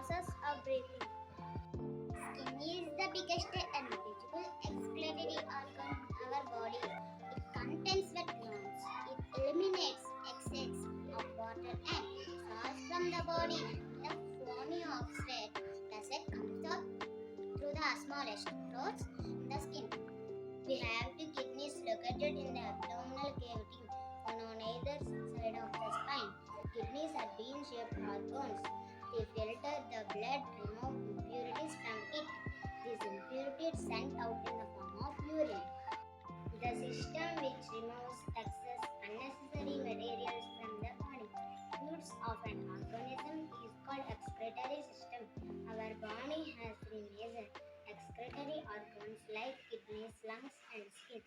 process of breathing. Skin is the biggest and visible excretory organ in our body. It contains wet glands. It eliminates excess of water and salts from the body. The foamy of sweat does it comes out through the smallest throats in the skin. We have two kidneys located in the abdominal cavity, one on either side of the spine. Kidneys are bean-shaped organs. They filter the blood, remove impurities from it. These impurities sent out in the form of urine. The system which removes excess unnecessary materials from the body. Use of an organism is called excretory system. Our body has three major excretory organs like kidneys, lungs, and skin.